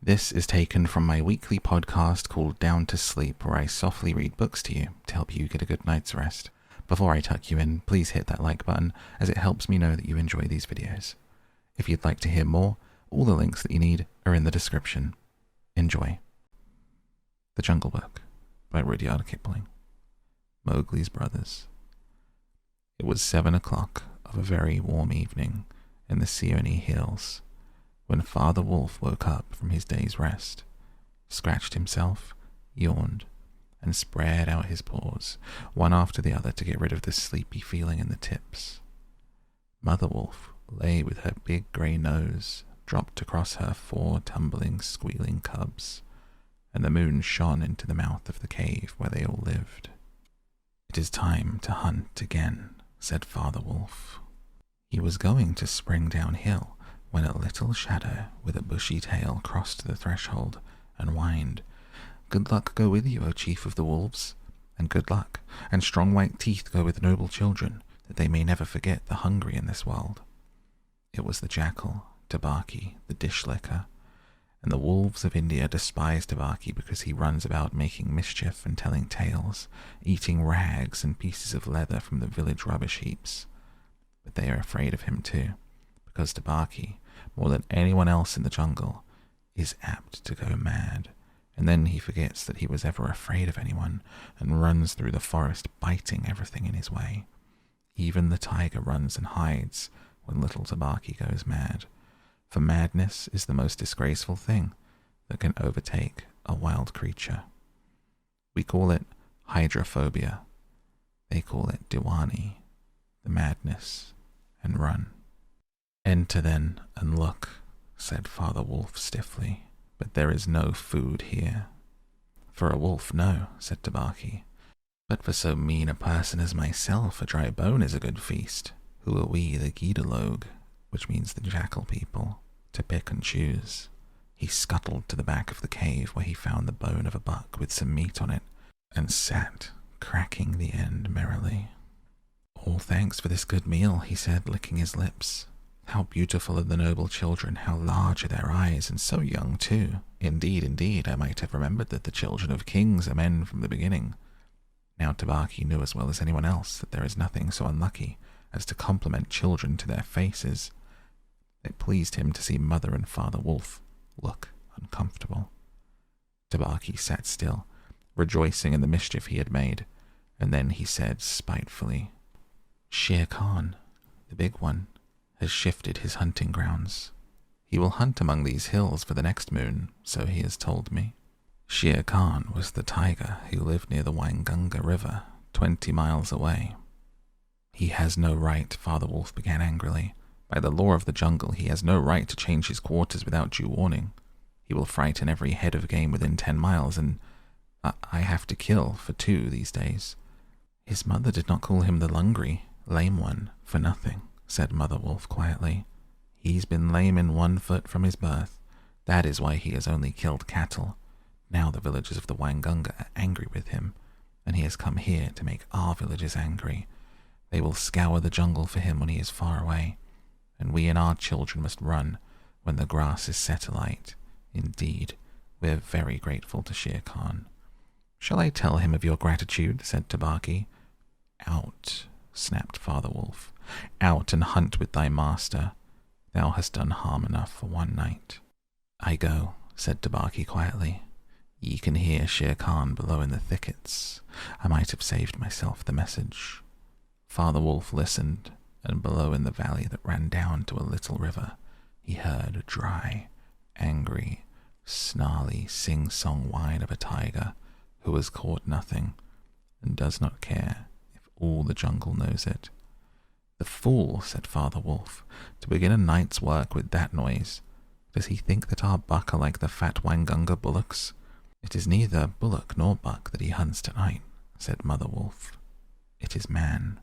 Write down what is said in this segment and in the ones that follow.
This is taken from my weekly podcast called Down to Sleep, where I softly read books to you to help you get a good night's rest. Before I tuck you in, please hit that like button, as it helps me know that you enjoy these videos. If you'd like to hear more, all the links that you need are in the description. Enjoy. The Jungle Book by Rudyard Kipling. Mowgli's Brothers. It was 7 o'clock of a very warm evening in the Seonee Hills when Father Wolf woke up from his day's rest, scratched himself, yawned, and spread out his paws, one after the other, to get rid of the sleepy feeling in the tips. Mother Wolf lay with her big grey nose dropped across her 4 tumbling, squealing cubs, and the moon shone into the mouth of the cave where they all lived. "It is time to hunt again," said Father Wolf. He was going to spring downhill when a little shadow with a bushy tail crossed the threshold and whined, "Good luck go with you, O Chief of the Wolves, and good luck and strong white teeth go with noble children, that they may never forget the hungry in this world." It was the jackal, Tabaki, the dish-licker, and the wolves of India despise Tabaki because he runs about making mischief and telling tales, eating rags and pieces of leather from the village rubbish heaps. But they are afraid of him too, because Tabaki, more than anyone else in the jungle, is apt to go mad, and then he forgets that he was ever afraid of anyone and runs through the forest biting everything in his way. Even the tiger runs and hides when little Tabaki goes mad, for madness is the most disgraceful thing that can overtake a wild creature. We call it hydrophobia. They call it diwani, the madness, and run. "Enter then and look," said Father Wolf stiffly, "but there is no food here." "For a wolf, no," said Tabaki, "but for so mean a person as myself, a dry bone is a good feast. Who are we, the Gidalogue, which means the jackal people, to pick and choose?" He scuttled to the back of the cave where he found the bone of a buck with some meat on it, and sat, cracking the end merrily. "All thanks for this good meal," he said, licking his lips. "How beautiful are the noble children, how large are their eyes, and so young too. Indeed, I might have remembered that the children of kings are men from the beginning." Now Tabaki knew as well as anyone else that there is nothing so unlucky as to compliment children to their faces. It pleased him to see Mother and Father Wolf look uncomfortable. Tabaki sat still, rejoicing in the mischief he had made, and then he said spitefully, "Shere Khan, the big one, has shifted his hunting grounds. He will hunt among these hills for the next moon, so he has told me." Shere Khan was the tiger who lived near the Waingunga River, 20 miles away. "He has no right," Father Wolf began angrily. "By the law of the jungle, he has no right to change his quarters without due warning. He will frighten every head of game within 10 miles, and I have to kill for 2 these days." "His mother did not call him the lungri, lame one, for nothing," said Mother Wolf quietly. "He's been lame in 1 foot from his birth. That is why he has only killed cattle. Now the villagers of the Waingunga are angry with him, and he has come here to make our villagers angry. They will scour the jungle for him when he is far away, and we and our children must run when the grass is set alight. Indeed, we're very grateful to Shere Khan." "Shall I tell him of your gratitude?" said Tabaki. "Out," snapped Father Wolf. "Out and hunt with thy master. Thou hast done harm enough for 1 night." "I go," said Tabaki quietly. "Ye can hear Shere Khan below in the thickets. I might have saved myself the message." Father Wolf listened, and below in the valley that ran down to a little river, he heard a dry, angry, snarly, sing-song whine of a tiger who has caught nothing and does not care if all the jungle knows it. "The fool," said Father Wolf, "to begin a night's work with that noise. Does he think that our buck are like the fat Waingunga bullocks?" "It is neither bullock nor buck that he hunts tonight," said Mother Wolf. "It is man."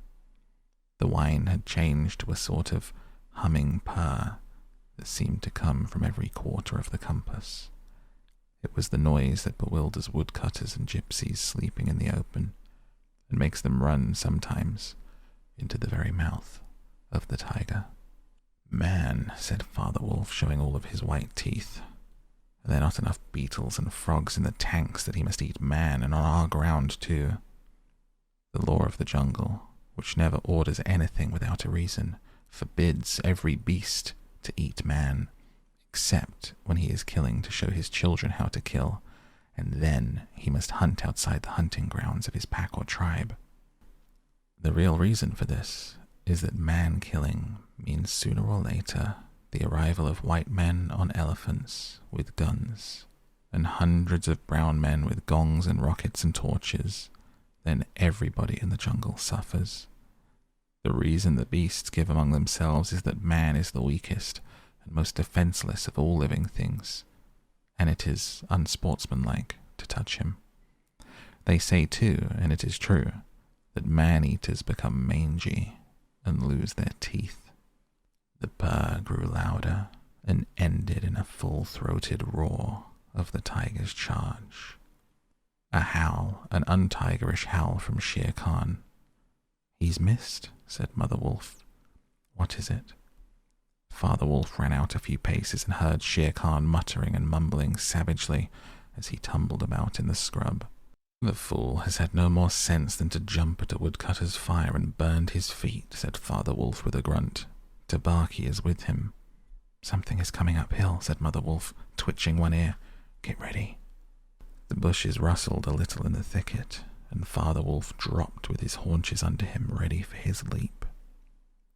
The whine had changed to a sort of humming purr that seemed to come from every quarter of the compass. It was the noise that bewilders woodcutters and gypsies sleeping in the open, and makes them run sometimes into the very mouth of the tiger. "Man," said Father Wolf, showing all of his white teeth, Are there not enough beetles and frogs in the tanks that he must eat man, and on our ground too? The law of the jungle, which never orders anything without a reason, forbids every beast to eat man, except when he is killing to show his children how to kill, and then he must hunt outside the hunting grounds of his pack or tribe. The real reason for this is that man-killing means sooner or later the arrival of white men on elephants with guns, and hundreds of brown men with gongs and rockets and torches. Then everybody in the jungle suffers. The reason the beasts give among themselves is that man is the weakest and most defenseless of all living things, and it is unsportsmanlike to touch him. They say too, and it is true, that man-eaters become mangy and lose their teeth. The purr grew louder and ended in a full-throated roar of the tiger's charge. A howl, an untigerish howl from Shere Khan. "He's missed," said Mother Wolf. "What is it?" Father Wolf ran out a few paces and heard Shere Khan muttering and mumbling savagely as he tumbled about in the scrub. "The fool has had no more sense than to jump at a woodcutter's fire and burned his feet," said Father Wolf with a grunt. "Tabaki is with him." "Something is coming uphill," said Mother Wolf, twitching one ear. "Get ready." The bushes rustled a little in the thicket, and Father Wolf dropped with his haunches under him, ready for his leap.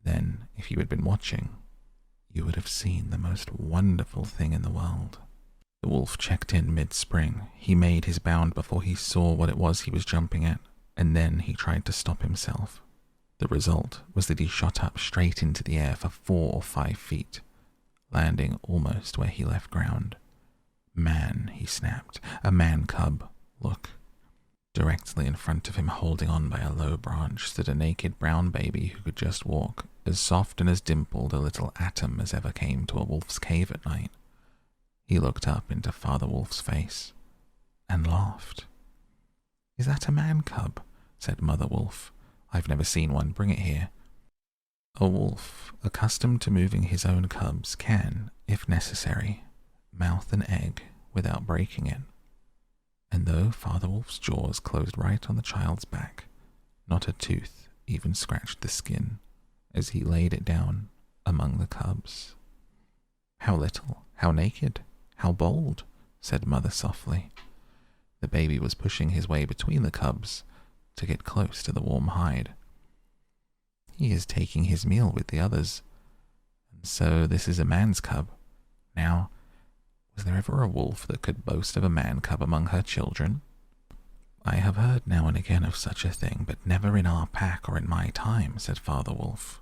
Then, if you had been watching, you would have seen the most wonderful thing in the world. The wolf checked in mid-spring. He made his bound before he saw what it was he was jumping at, and then he tried to stop himself. The result was that he shot up straight into the air for 4 or 5 feet, landing almost where he left ground. "Man," he snapped. "A man-cub. Look." Directly in front of him, holding on by a low branch, stood a naked brown baby who could just walk, as soft and as dimpled a little atom as ever came to a wolf's cave at night. He looked up into Father Wolf's face and laughed. "Is that a man-cub?" said Mother Wolf. "I've never seen one. Bring it here." A wolf, accustomed to moving his own cubs, can, if necessary, mouth an egg without breaking it. And though Father Wolf's jaws closed right on the child's back, not a tooth even scratched the skin as he laid it down among the cubs. "How little, how naked, how bold," said Mother softly. The baby was pushing his way between the cubs to get close to the warm hide. "He is taking his meal with the others, and so this is a man's cub. Now, was there ever a wolf that could boast of a man-cub among her children?" "I have heard now and again of such a thing, but never in our pack or in my time," said Father Wolf.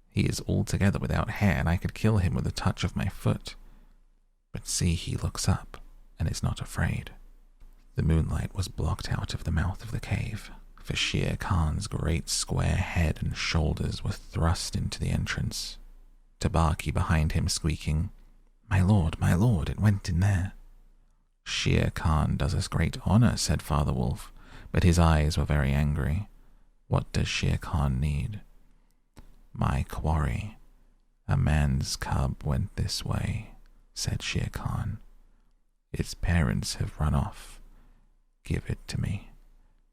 "He is altogether without hair, and I could kill him with a touch of my foot. But see, he looks up, and is not afraid." The moonlight was blocked out of the mouth of the cave, for Shere Khan's great square head and shoulders were thrust into the entrance. Tabaki behind him squeaking, my lord, it went in there." "Shere Khan does us great honor," said Father Wolf, but his eyes were very angry. "What does Shere Khan need?" "My quarry, a man's cub, went this way," said Shere Khan. "Its parents have run off. Give it to me."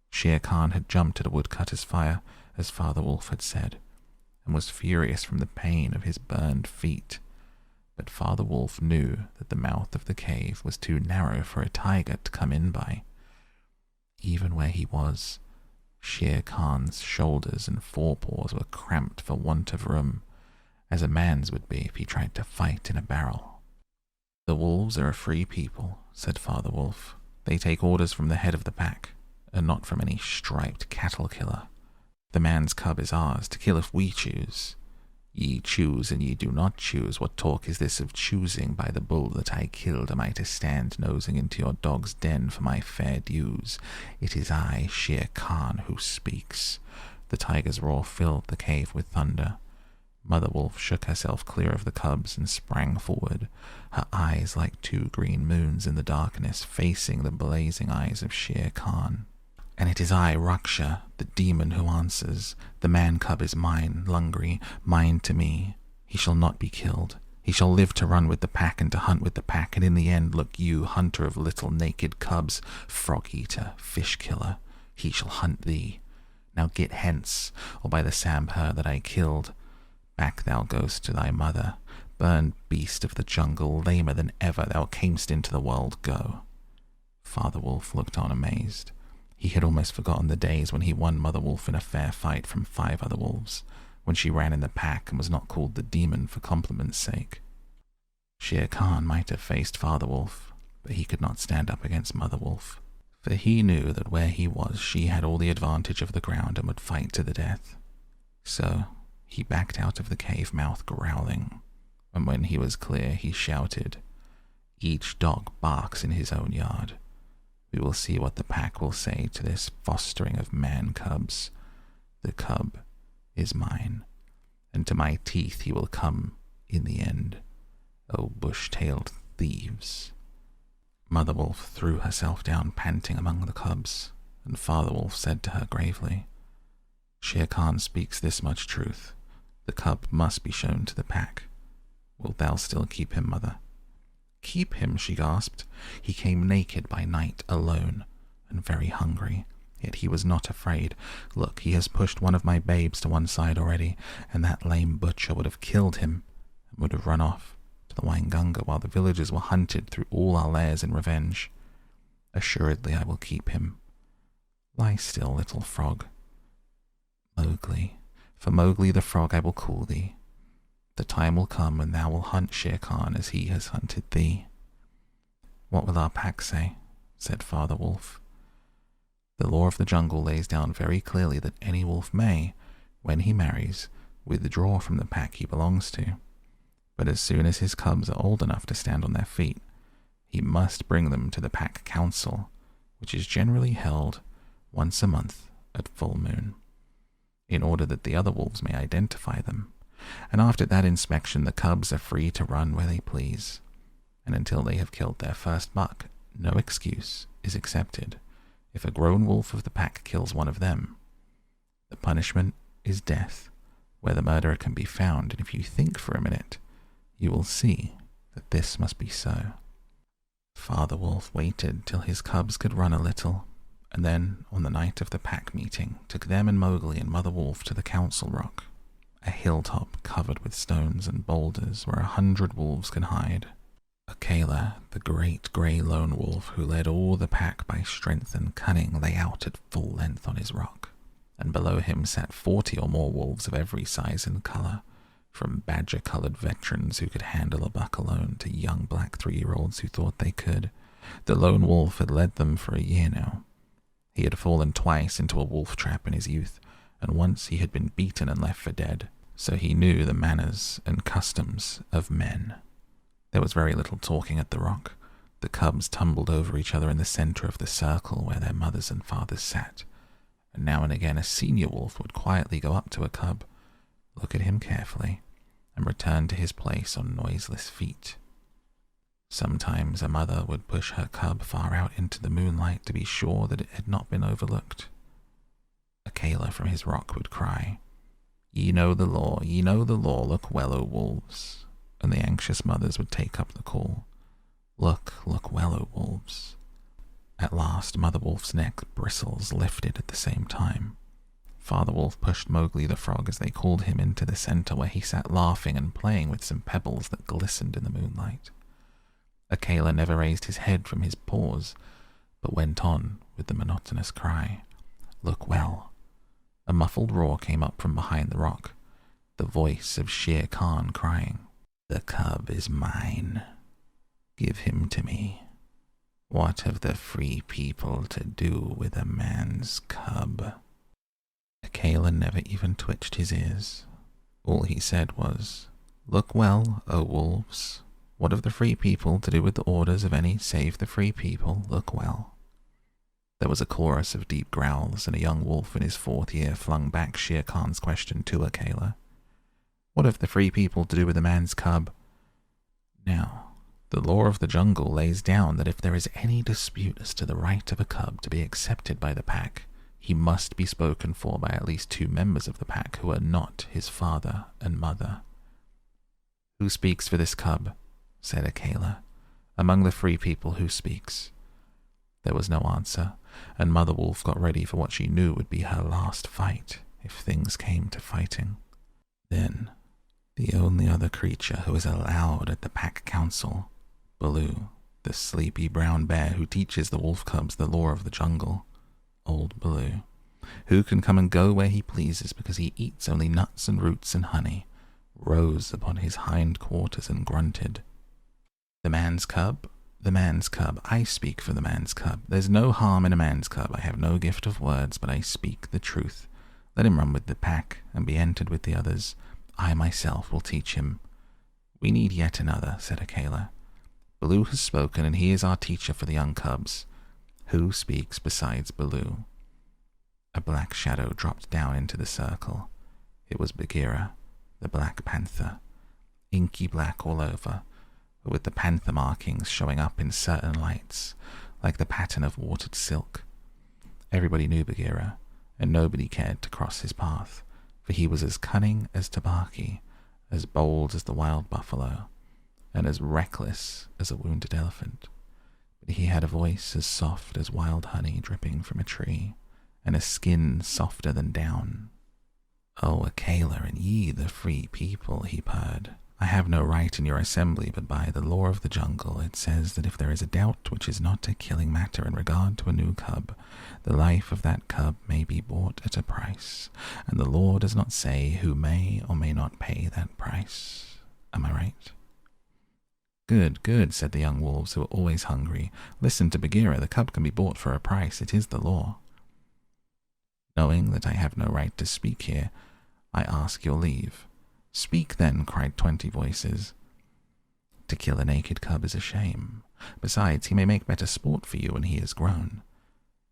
Shere Khan had jumped at a woodcutter's fire, as Father Wolf had said, and was furious from the pain of his burned feet. But Father Wolf knew that the mouth of the cave was too narrow for a tiger to come in by. Even where he was, Shere Khan's shoulders and forepaws were cramped for want of room, as a man's would be if he tried to fight in a barrel. "The wolves are a free people," said Father Wolf. "They take orders from the head of the pack, and not from any striped cattle killer. The man's cub is ours to kill if we choose. Ye choose and ye do not choose. What talk is this of choosing? By the bull that I killed am I to stand nosing into your dog's den for my fair dues? It is I, Shere Khan, who speaks." The tiger's roar filled the cave with thunder. Mother Wolf shook herself clear of the cubs and sprang forward, her eyes like 2 green moons in the darkness, facing the blazing eyes of Shere Khan. "And it is I, Raksha, the demon, who answers. The man-cub is mine, Lungri, mine to me. He shall not be killed. He He shall live to run with the pack and to hunt with the pack, and in the end, look you, hunter of little naked cubs, frog-eater, fish-killer, he shall hunt thee. Now get hence, or by the Sambhur that I killed, back thou goest to thy mother, burned beast of the jungle, lamer than ever thou camest into the world, go. Father Wolf looked on amazed. He had almost forgotten the days when he won Mother Wolf in a fair fight from 5 other wolves, when she ran in the pack and was not called the demon for compliment's sake. Shere Khan might have faced Father Wolf, but he could not stand up against Mother Wolf, for he knew that where he was she had all the advantage of the ground and would fight to the death. So he backed out of the cave mouth growling, and when he was clear he shouted, "Each dog barks in his own yard. We will see what the pack will say to this fostering of man-cubs. The cub is mine, and to my teeth he will come in the end. O bush-tailed thieves." Mother Wolf threw herself down panting among the cubs, and Father Wolf said to her gravely, "Shere Khan speaks this much truth. The cub must be shown to the pack. Wilt thou still keep him, mother?" "Keep him," she gasped. "He came naked by night, alone, and very hungry, yet he was not afraid. Look, he has pushed one of my babes to one side already, and that lame butcher would have killed him, and would have run off to the Waingunga while the villagers were hunted through all our lairs in revenge. Assuredly I will keep him. Lie still, little frog. Mowgli, for Mowgli the frog I will call thee. The time will come when thou wilt hunt Shere Khan as he has hunted thee." "What will our pack say?" said Father Wolf. "The law of the jungle lays down very clearly that any wolf may, when he marries, withdraw from the pack he belongs to. But as soon as his cubs are old enough to stand on their feet, he must bring them to the pack council, which is generally held once a month at full moon, in order that the other wolves may identify them. And after that inspection the cubs are free to run where they please, and until they have killed their first buck, no excuse is accepted if a grown wolf of the pack kills one of them. The punishment is death, where the murderer can be found, and if you think for a minute, you will see that this must be so." Father Wolf waited till his cubs could run a little, and then, on the night of the pack meeting, took them and Mowgli and Mother Wolf to the council rock, a hilltop covered with stones and boulders where 100 wolves can hide. Akela, the great grey lone wolf who led all the pack by strength and cunning, lay out at full length on his rock, and below him sat 40 or more wolves of every size and colour, from badger-coloured veterans who could handle a buck alone to young black 3-year-olds who thought they could. The lone wolf had led them for a year now. He had fallen twice into a wolf trap in his youth, and once he had been beaten and left for dead, so he knew the manners and customs of men. There was very little talking at the rock. The cubs tumbled over each other in the centre of the circle where their mothers and fathers sat, and now and again a senior wolf would quietly go up to a cub, look at him carefully, and return to his place on noiseless feet. Sometimes a mother would push her cub far out into the moonlight to be sure that it had not been overlooked. Akela from his rock would cry, "Ye know the law, look well, O wolves," and the anxious mothers would take up the call, look well, O wolves." At last Mother Wolf's neck bristles lifted at the same time. Father Wolf pushed Mowgli the frog, as they called him, into the centre where he sat laughing and playing with some pebbles that glistened in the moonlight. Akela never raised his head from his paws, but went on with the monotonous cry, "Look well." A muffled roar came up from behind the rock, the voice of Shere Khan crying, "The cub is mine. Give him to me. What have the free people to do with a man's cub?" Akela never even twitched his ears. All he said was, "Look well, O wolves. What have the free people to do with the orders of any save the free people? Look well." There was a chorus of deep growls, and a young wolf in his 4th year flung back Shere Khan's question to Akela. "What have the free people to do with a man's cub?" Now, the law of the jungle lays down that if there is any dispute as to the right of a cub to be accepted by the pack, he must be spoken for by at least 2 members of the pack who are not his father and mother. Who speaks for this cub? Said Akela. Among the free people, who speaks? There was no answer, and Mother Wolf got ready for what she knew would be her last fight, if things came to fighting. Then, the only other creature who is allowed at the pack council, Baloo, the sleepy brown bear who teaches the wolf cubs the law of the jungle, old Baloo, who can come and go where he pleases because he eats only nuts and roots and honey, rose upon his hind quarters and grunted. The man's cub? The man's cub. I speak for the man's cub. There's no harm in a man's cub. I have no gift of words, but I speak the truth. Let him run with the pack and be entered with the others. I myself will teach him. We need yet another, said Akela. Baloo has spoken, and he is our teacher for the young cubs. Who speaks besides Baloo? A black shadow dropped down into the circle. It was Bagheera, the Black Panther, inky black all over, but with the panther markings showing up in certain lights, like the pattern of watered silk. Everybody knew Bagheera, and nobody cared to cross his path, for he was as cunning as Tabaki, as bold as the wild buffalo, and as reckless as a wounded elephant. But he had a voice as soft as wild honey dripping from a tree, and a skin softer than down. "O Akela, and ye the free people," he purred, "I have no right in your assembly, but by the law of the jungle it says that if there is a doubt which is not a killing matter in regard to a new cub, the life of that cub may be bought at a price, and the law does not say who may or may not pay that price. Am I right?" "Good, good," said the young wolves, who were always hungry. "Listen to Bagheera, the cub can be bought for a price. It is the law." "Knowing that I have no right to speak here, I ask your leave." "Speak then," cried 20 voices. "To kill a naked cub is a shame. Besides, he may make better sport for you when he is grown.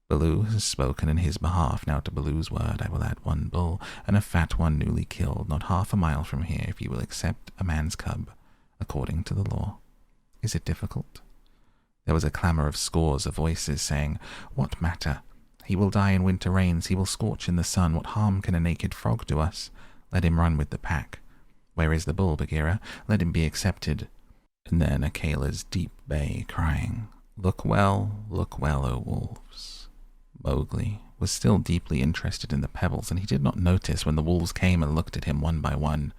Baloo has spoken in his behalf. Now to Baloo's word I will add 1 bull, and a fat one newly killed, not half a mile from here, if you will accept a man's cub, according to the law. Is it difficult?" There was a clamour of scores of voices saying, "What matter? He will die in winter rains, he will scorch in the sun. What harm can a naked frog do us? Let him run with the pack. Where is the bull, Bagheera? Let him be accepted." And then Akela's deep bay crying, look well, O wolves." Mowgli was still deeply interested in the pebbles, and he did not notice when the wolves came and looked at him one by one.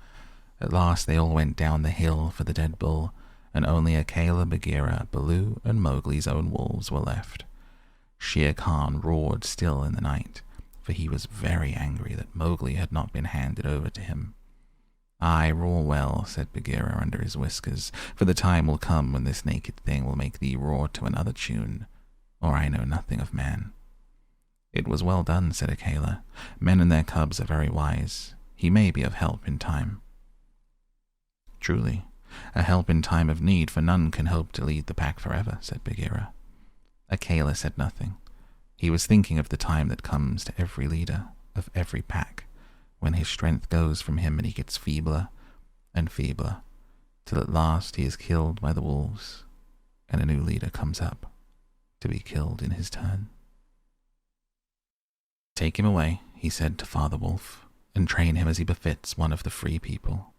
At last they all went down the hill for the dead bull, and only Akela, Bagheera, Baloo, and Mowgli's own wolves were left. Shere Khan roared still in the night, for he was very angry that Mowgli had not been handed over to him. "Aye, roar well," said Bagheera under his whiskers, "for the time will come when this naked thing will make thee roar to another tune, or I know nothing of man." "It was well done," said Akela. "Men and their cubs are very wise. He may be of help in time." "Truly, a help in time of need, for none can hope to lead the pack forever," said Bagheera. Akela said nothing. He was thinking of the time that comes to every leader of every pack, when his strength goes from him and he gets feebler and feebler, till at last he is killed by the wolves, and a new leader comes up to be killed in his turn. "Take him away," he said to Father Wolf, "and train him as he befits one of the free people."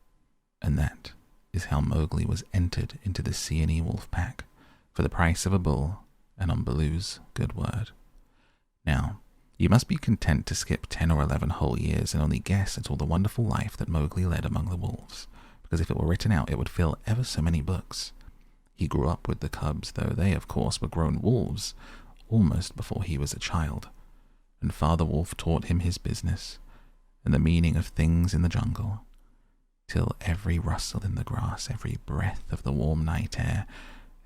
And that is how Mowgli was entered into the Seeonee wolf pack, for the price of a bull, and on Baloo's good word. Now, you must be content to skip 10 or 11 whole years and only guess at all the wonderful life that Mowgli led among the wolves, because if it were written out it would fill ever so many books. He grew up with the cubs, though they, of course, were grown wolves, almost before he was a child, and Father Wolf taught him his business, and the meaning of things in the jungle, till every rustle in the grass, every breath of the warm night air,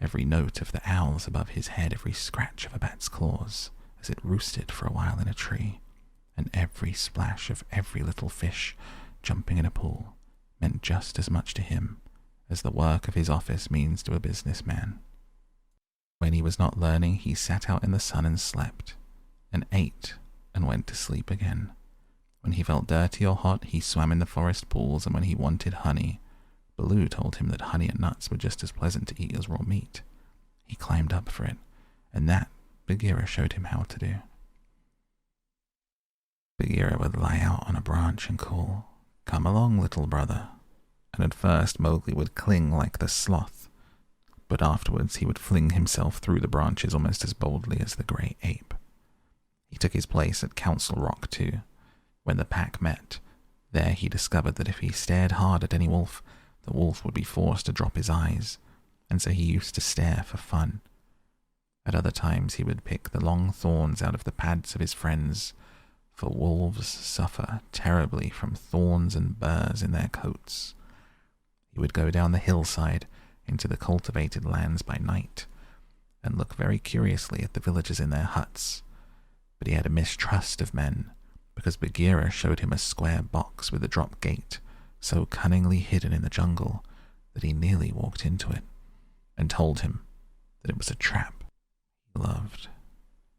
every note of the owls above his head, every scratch of a bat's claws as it roosted for a while in a tree, and every splash of every little fish jumping in a pool meant just as much to him as the work of his office means to a businessman. When he was not learning, he sat out in the sun and slept, and ate and went to sleep again. When he felt dirty or hot, he swam in the forest pools, and when he wanted honey, Baloo told him that honey and nuts were just as pleasant to eat as raw meat. He climbed up for it, and that Bagheera showed him how to do. Bagheera would lie out on a branch and call, "Come along, little brother," and at first Mowgli would cling like the sloth, but afterwards he would fling himself through the branches almost as boldly as the grey ape. He took his place at Council Rock too. When the pack met, there he discovered that if he stared hard at any wolf, the wolf would be forced to drop his eyes, and so he used to stare for fun. At other times he would pick the long thorns out of the pads of his friends, for wolves suffer terribly from thorns and burrs in their coats. He would go down the hillside into the cultivated lands by night, and look very curiously at the villagers in their huts, but he had a mistrust of men, because Bagheera showed him a square box with a drop gate so cunningly hidden in the jungle that he nearly walked into it, and told him that it was a trap. He loved,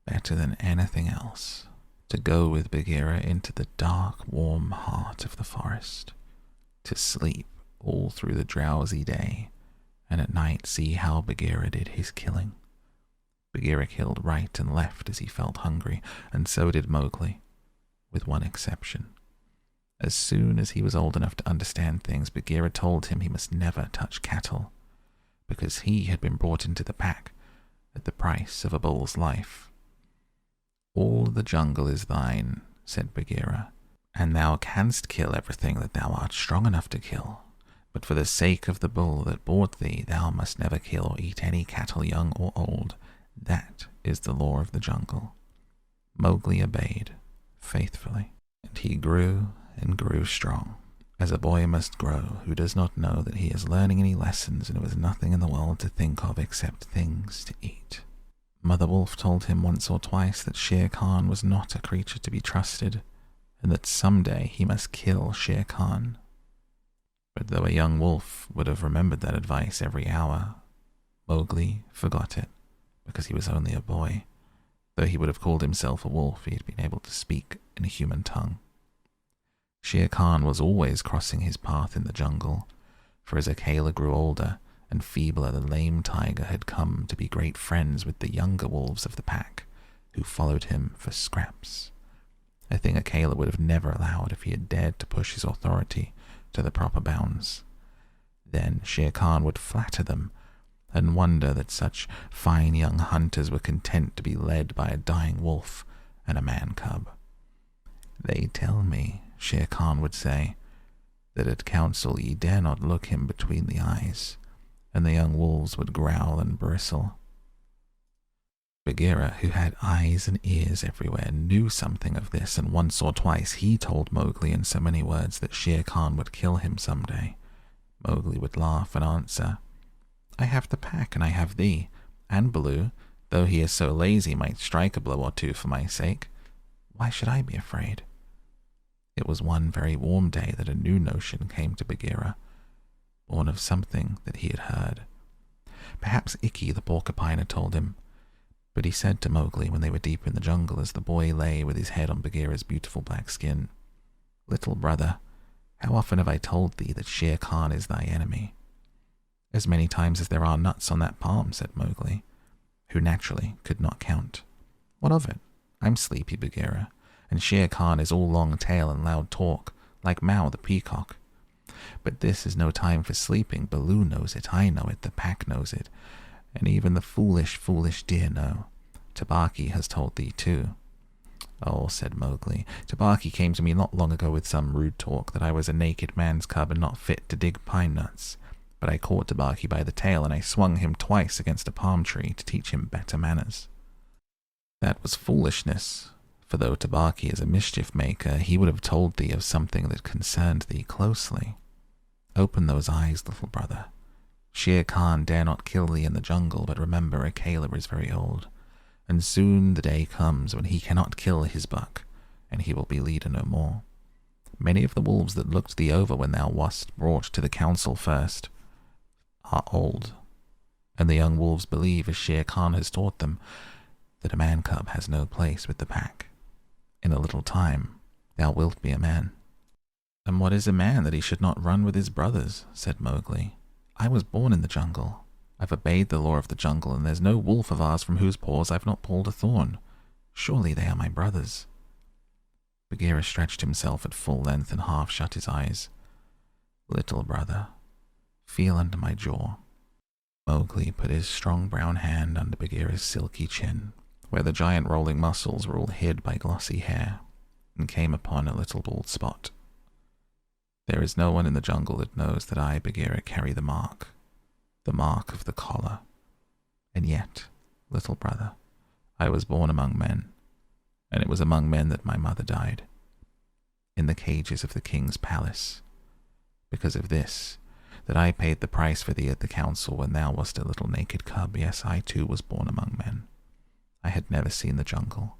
better than anything else, to go with Bagheera into the dark, warm heart of the forest, to sleep all through the drowsy day, and at night see how Bagheera did his killing. Bagheera killed right and left as he felt hungry, and so did Mowgli, with one exception. As soon as he was old enough to understand things, Bagheera told him he must never touch cattle, because he had been brought into the pack at the price of a bull's life. "All the jungle is thine," said Bagheera, "and thou canst kill everything that thou art strong enough to kill. But for the sake of the bull that bought thee, thou must never kill or eat any cattle, young or old. That is the law of the jungle." Mowgli obeyed faithfully, and he grew and grew strong, as a boy must grow who does not know that he is learning any lessons and who has nothing in the world to think of except things to eat. Mother Wolf told him once or twice that Shere Khan was not a creature to be trusted, and that someday he must kill Shere Khan. But though a young wolf would have remembered that advice every hour, Mowgli forgot it, because he was only a boy. Though he would have called himself a wolf, he had been able to speak in a human tongue. Shere Khan was always crossing his path in the jungle, for as Akela grew older and feebler, the lame tiger had come to be great friends with the younger wolves of the pack, who followed him for scraps, a thing Akela would have never allowed if he had dared to push his authority to the proper bounds. Then Shere Khan would flatter them and wonder that such fine young hunters were content to be led by a dying wolf and a man-cub. "They tell me," Shere Khan would say, "that at council ye dare not look him between the eyes," and the young wolves would growl and bristle. Bagheera, who had eyes and ears everywhere, knew something of this, and once or twice he told Mowgli in so many words that Shere Khan would kill him someday. Mowgli would laugh and answer, "I have the pack, and I have thee, and Baloo, though he is so lazy, might strike a blow or two for my sake. Why should I be afraid?" It was one very warm day that a new notion came to Bagheera, born of something that he had heard. Perhaps Ikki the porcupine had told him, but he said to Mowgli when they were deep in the jungle, as the boy lay with his head on Bagheera's beautiful black skin, "Little brother, how often have I told thee that Shere Khan is thy enemy?" "As many times as there are nuts on that palm," said Mowgli, who naturally could not count. "What of it? I'm sleepy, Bagheera, and Shere Khan is all long tail and loud talk, like Mao the peacock. But this is no time for sleeping. Baloo knows it, I know it, the pack knows it, and even the foolish, foolish deer know. Tabaki has told thee too." "Oh," said Mowgli, "Tabaki came to me not long ago with some rude talk that I was a naked man's cub and not fit to dig pine nuts. But I caught Tabaki by the tail, and I swung him twice against a palm tree to teach him better manners." "That was foolishness, for though Tabaki is a mischief maker, he would have told thee of something that concerned thee closely. Open those eyes, little brother. Shere Khan dare not kill thee in the jungle, but remember Akela is very old, and soon the day comes when he cannot kill his buck, and he will be leader no more. Many of the wolves that looked thee over when thou wast brought to the council first are old, and the young wolves believe, as Shere Khan has taught them, that a man-cub has no place with the pack. In a little time thou wilt be a man." "And what is a man that he should not run with his brothers?" said Mowgli. "I was born in the jungle. I've obeyed the law of the jungle, and there's no wolf of ours from whose paws I've not pulled a thorn. Surely they are my brothers." Bagheera stretched himself at full length and half shut his eyes. Little brother, feel under my jaw. Mowgli put his strong brown hand under Bagheera's silky chin, where the giant rolling muscles were all hid by glossy hair, and came upon a little bald spot. There is no one in the jungle that knows that I, Bagheera, carry the mark of the collar. And yet, little brother, I was born among men, and it was among men that my mother died, in the cages of the king's palace. Because of this, that I paid the price for thee at the council when thou wast a little naked cub. Yes, I too was born among men. I had never seen the jungle.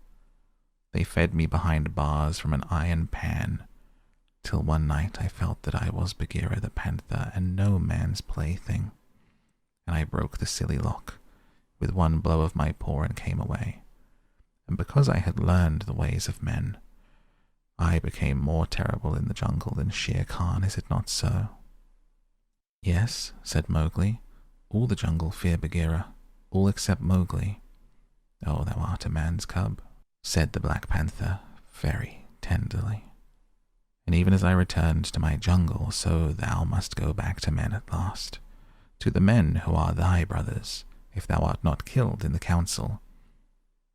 They fed me behind bars from an iron pan, till one night I felt that I was Bagheera the panther and no man's plaything, and I broke the silly lock with one blow of my paw and came away. And because I had learned the ways of men, I became more terrible in the jungle than Shere Khan. Is it not so? Yes, said Mowgli. All the jungle fear Bagheera, all except Mowgli. Oh, thou art a man's cub, said the Black Panther very tenderly. And even as I returned to my jungle, so thou must go back to men at last, to the men who are thy brothers, if thou art not killed in the council.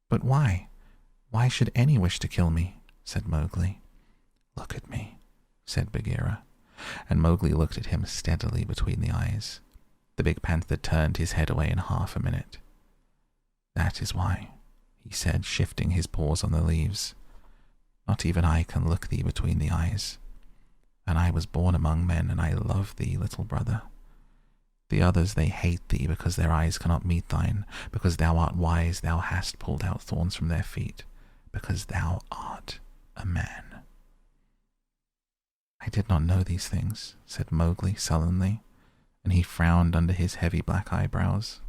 But why? Why should any wish to kill me? Said Mowgli. Look at me, said Bagheera, and Mowgli looked at him steadily between the eyes. The big panther turned his head away in half a minute. That is why, he said, shifting his paws on the leaves. Not even I can look thee between the eyes. And I was born among men, and I love thee, little brother. The others, they hate thee because their eyes cannot meet thine, because thou art wise, thou hast pulled out thorns from their feet, because thou art a man. I did not know these things, said Mowgli sullenly, and he frowned under his heavy black eyebrows.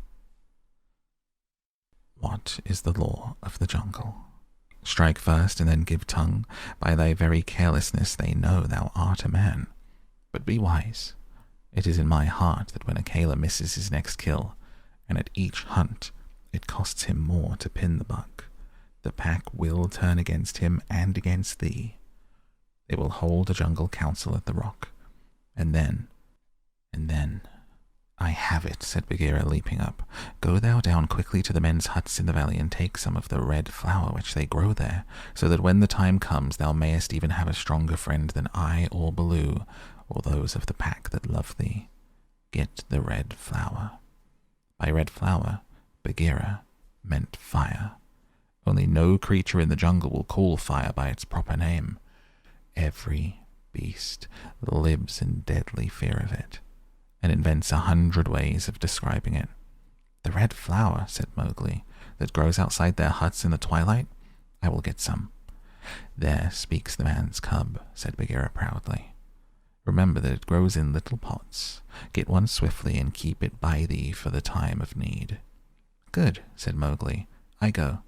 What is the law of the jungle? Strike first and then give tongue. By thy very carelessness they know thou art a man. But be wise. It is in my heart that when a Kala misses his next kill, and at each hunt it costs him more to pin the buck, the pack will turn against him and against thee. They will hold a jungle council at the rock, and then, I have it, said Bagheera, leaping up. Go thou down quickly to the men's huts in the valley and take some of the red flower which they grow there, so that when the time comes thou mayest even have a stronger friend than I or Baloo, or those of the pack that love thee. Get the red flower. By red flower, Bagheera meant fire. Only no creature in the jungle will call fire by its proper name. Every beast lives in deadly fear of it, and invents 100 ways of describing it. The red flower, said Mowgli, that grows outside their huts in the twilight? I will get some. There speaks the man's cub, said Bagheera proudly. Remember that it grows in little pots. Get one swiftly and keep it by thee for the time of need. Good, said Mowgli. I go.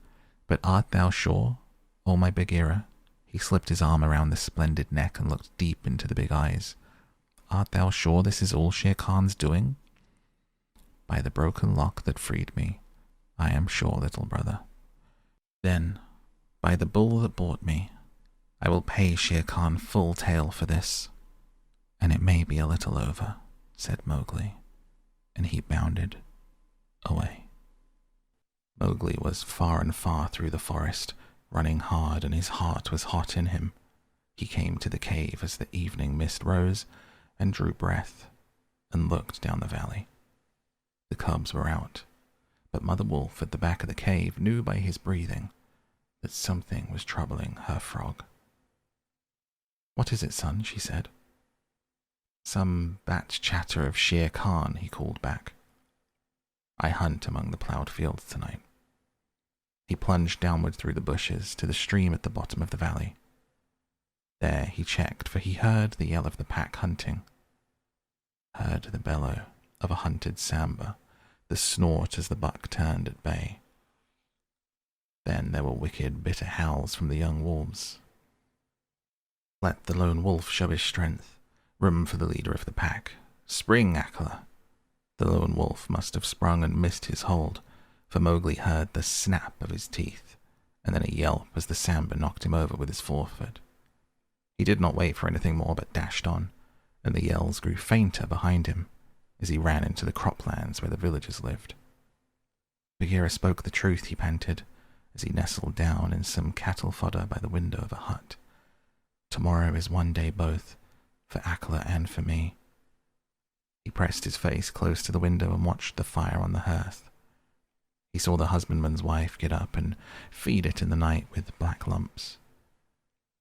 But art thou sure, O my Bagheera? He slipped his arm around the splendid neck and looked deep into the big eyes. Art thou sure this is all Shere Khan's doing? By the broken lock that freed me, I am sure, little brother. Then, by the bull that bought me, I will pay Shere Khan full tale for this. And it may be a little over, said Mowgli, and he bounded away. Mowgli was far and far through the forest, running hard, and his heart was hot in him. He came to the cave as the evening mist rose, and drew breath, and looked down the valley. The cubs were out, but Mother Wolf at the back of the cave knew by his breathing that something was troubling her frog. What is it, son? She said. Some bat chatter of Shere Khan, he called back. I hunt among the ploughed fields tonight. He plunged downward through the bushes to the stream at the bottom of the valley. There he checked, for he heard the yell of the pack hunting, heard the bellow of a hunted samba, the snort as the buck turned at bay. Then there were wicked, bitter howls from the young wolves. Let the lone wolf show his strength. Room for the leader of the pack. Spring, Akela! The lone wolf must have sprung and missed his hold, for Mowgli heard the snap of his teeth, and then a yelp as the samba knocked him over with his forefoot. He did not wait for anything more, but dashed on, and the yells grew fainter behind him as he ran into the croplands where the villagers lived. Bagheera spoke the truth, he panted, as he nestled down in some cattle fodder by the window of a hut. Tomorrow is one day both, for Akela and for me. He pressed his face close to the window and watched the fire on the hearth. He saw the husbandman's wife get up and feed it in the night with black lumps.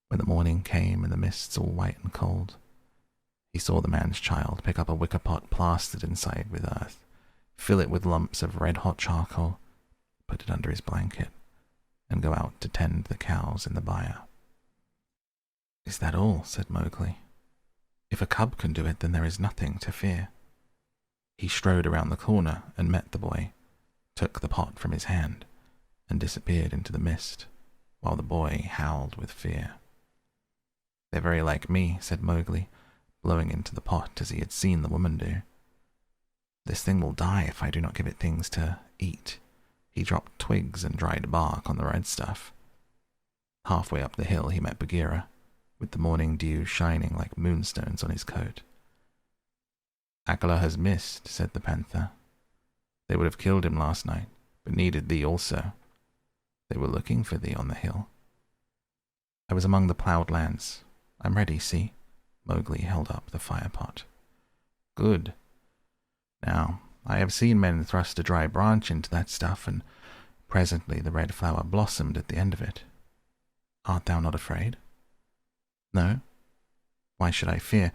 When the morning came and the mists all white and cold, he saw the man's child pick up a wicker pot plastered inside with earth, fill it with lumps of red-hot charcoal, put it under his blanket, and go out to tend the cows in the byre. "Is that all?" said Mowgli. "If a cub can do it, then there is nothing to fear." He strode around the corner and met the boy, took the pot from his hand, and disappeared into the mist, while the boy howled with fear. "They're very like me," said Mowgli, blowing into the pot as he had seen the woman do. "This thing will die if I do not give it things to eat." He dropped twigs and dried bark on the red stuff. Halfway up the hill he met Bagheera, with the morning dew shining like moonstones on his coat. "Akela has missed," said the panther. "They would have killed him last night, but needed thee also. They were looking for thee on the hill." "I was among the ploughed lands. I'm ready, see?" Mowgli held up the fire pot. "Good. Now, I have seen men thrust a dry branch into that stuff, and presently the red flower blossomed at the end of it. Art thou not afraid?" "No. Why should I fear?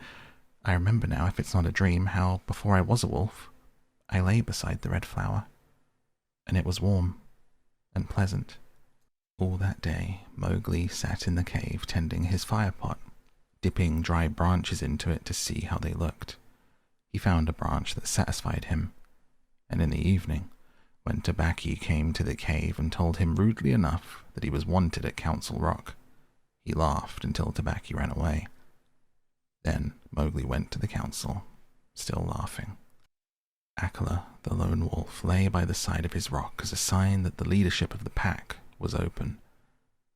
I remember now, if it's not a dream, how, before I was a wolf, I lay beside the red flower, and it was warm and pleasant." All that day, Mowgli sat in the cave tending his fire pot, dipping dry branches into it to see how they looked. He found a branch that satisfied him, and in the evening, when Tabaki came to the cave and told him rudely enough that he was wanted at Council Rock, he laughed until Tabaki ran away. Then Mowgli went to the council, still laughing. Akela, the lone wolf, lay by the side of his rock as a sign that the leadership of the pack was open,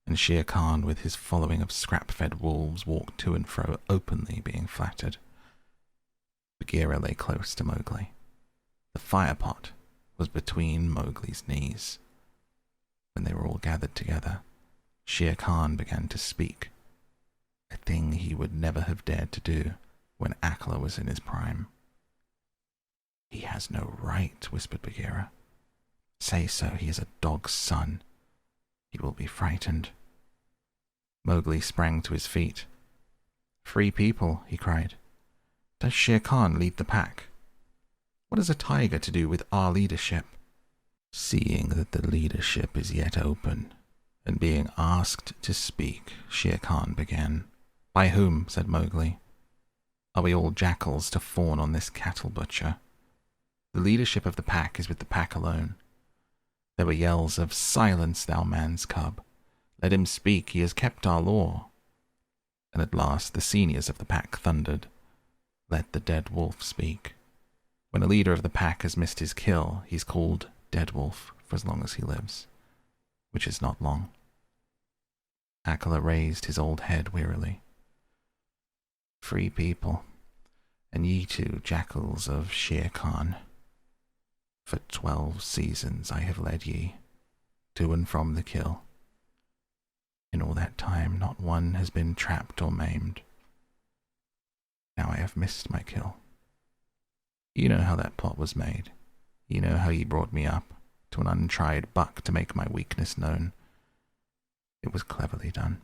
and Shere Khan with his following of scrap-fed wolves walked to and fro openly being flattered. Bagheera lay close to Mowgli. The fire pot was between Mowgli's knees. When they were all gathered together, Shere Khan began to speak, a thing he would never have dared to do when Akela was in his prime. "He has no right," whispered Bagheera. "Say so, he is a dog's son. He will be frightened." Mowgli sprang to his feet. "Free people," he cried. "Does Shere Khan lead the pack? What has a tiger to do with our leadership?" Seeing that the leadership is yet open, and being asked to speak, Shere Khan began. "By whom?" said Mowgli. "Are we all jackals to fawn on this cattle butcher? The leadership of the pack is with the pack alone." There were yells of, "Silence, thou man's cub! Let him speak, he has kept our law." And at last the seniors of the pack thundered, "Let the dead wolf speak. When a leader of the pack has missed his kill, he's called Dead Wolf for as long as he lives, which is not long." Akela raised his old head wearily. "Free people, and ye too, jackals of Shere Khan. For 12 seasons I have led ye, to and from the kill. In all that time not one has been trapped or maimed. Now I have missed my kill. You know how that pot was made. You know how ye brought me up to an untried buck to make my weakness known. It was cleverly done.